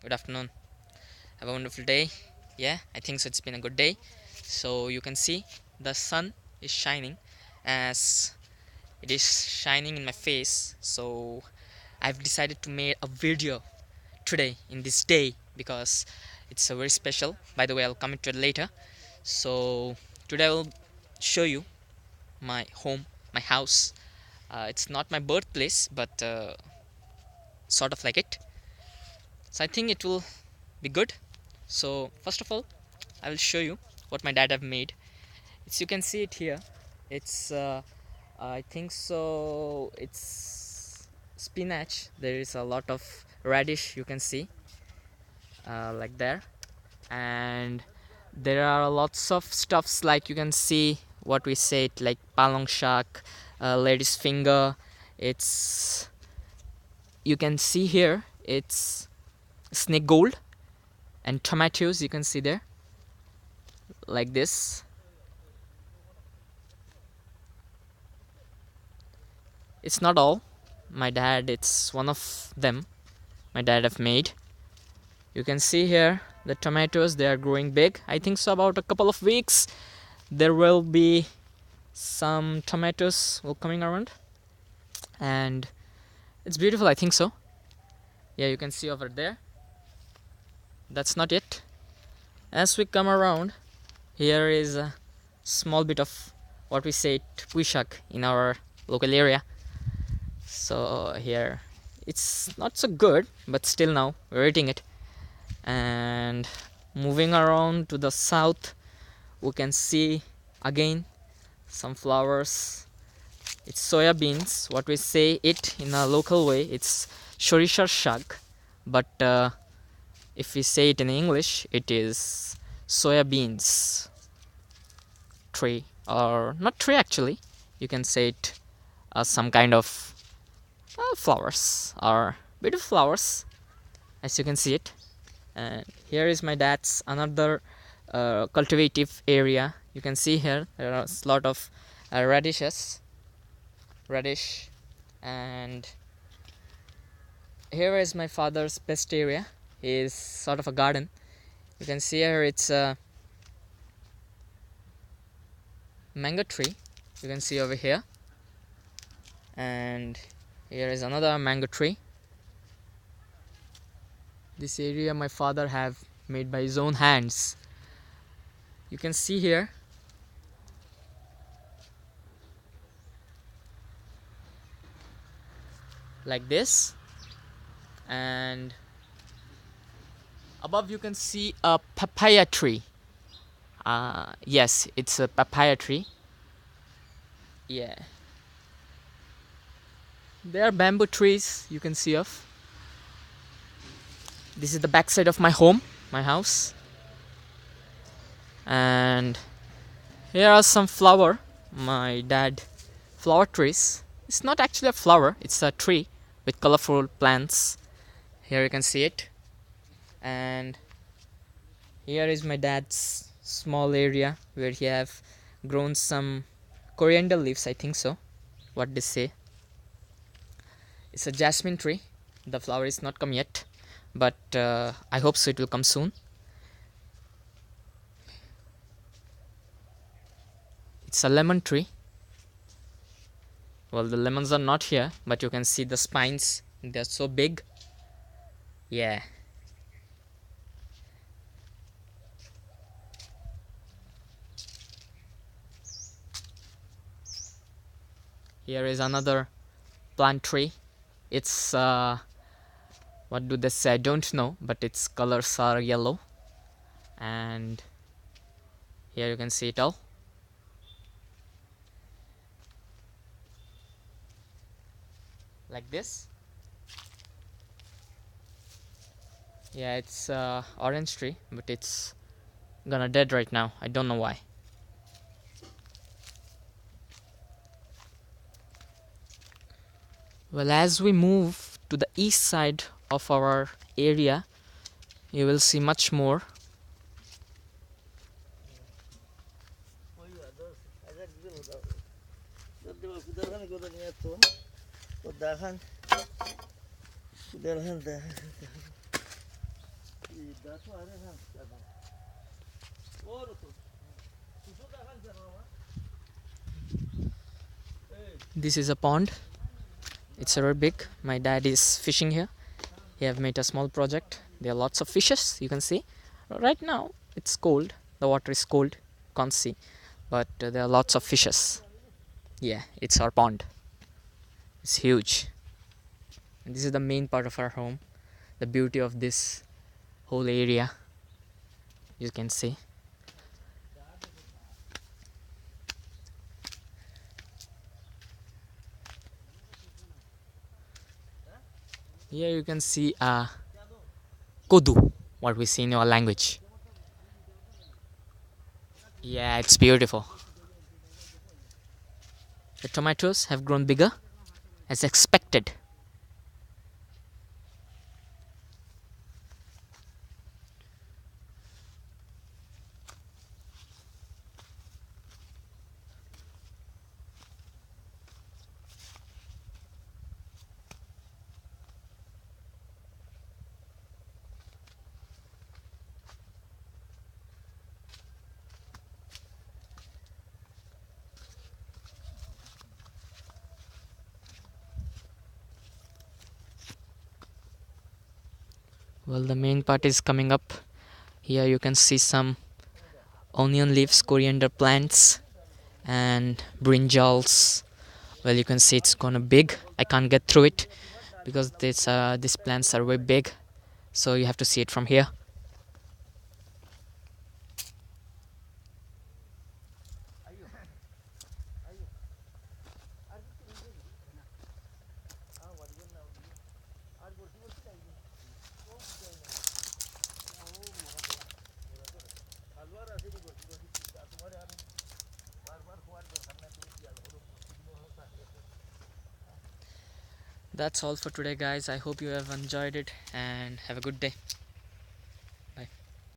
good afternoon. Have a wonderful day. Yeah, I think so. It's been a good day. So you can see the sun is shining as it is shining in my face. So I've decided to make a video today in this day because it's a very special. By the way, I'll come to it later. So today I will show you my home, my house. It's not my birthplace, but sort of like it. So I think it will be good. So first of all, I will show you what my dad have made. It's, you can see it here. It's I think so. It's spinach. There is a lot of radish. You can see like there, and there are lots of stuffs like you can see what we said like palong shak, lady's finger. It's, you can see here. It's snake gold and tomatoes. You can see there like this. It's not all. My dad, it's one of them. My dad have made. You can see here the tomatoes. They are growing big. I think so. About a couple of weeks, there will be some tomatoes will coming around, and it's beautiful. I think so. Yeah, you can see over there. That's not it. As we come around, here is a small bit of what we say puishak in our local area. So here it's not so good, but still now we're eating it. And moving around to the south, we can see again some flowers. It's soya beans, what we say it in a local way. It's shorishar shak, but if we say it in English, it is soya beans tree, or not tree actually. You can say it some kind of flowers, or beautiful flowers, as you can see it. And here is my dad's another cultivative area. You can see here there are a lot of radish. And here is my father's best area. Is sort of a garden. You can see here it's a mango tree. You can see over here, and here is another mango tree. This area my father have made by his own hands. You can see here like this, and above you can see a papaya tree. Yes, it's a papaya tree. Yeah, there are bamboo trees you can see of. This is the backside of my home, my house. And here are some flower, my dad flower trees. It's not actually a flower, it's a tree with colorful plants. Here you can see it. And here is my dad's small area where he have grown some coriander leaves, I think so, what they say. It's a jasmine tree. The flower is not come yet, but I hope so it will come soon. It's a lemon tree. Well, the lemons are not here, but you can see the spines. They're so big. Yeah. Here is another plant tree. It's what do they say? I don't know, but its colors are yellow. And here you can see it all. Like this. Yeah, it's orange tree, but it's gonna dead right now. I don't know why. Well, as we move to the east side of our area, you will see much more. This is a pond. It's very big. My dad is fishing here. He have made a small project. There are lots of fishes. You can see. Right now it's cold. The water is cold. Can't see, but there are lots of fishes. Yeah, it's our pond. It's huge. And this is the main part of our home. The beauty of this whole area. You can see. Here you can see kodu, what we see in our language. Yeah, it's beautiful. The tomatoes have grown bigger as expected. Well, the main part is coming up. Here you can see some onion leaves, coriander plants, and brinjals. Well, you can see it's gonna big. I can't get through it because these plants are very big, so you have to see it from here. That's all for today, guys. I hope you have enjoyed it and have a good day.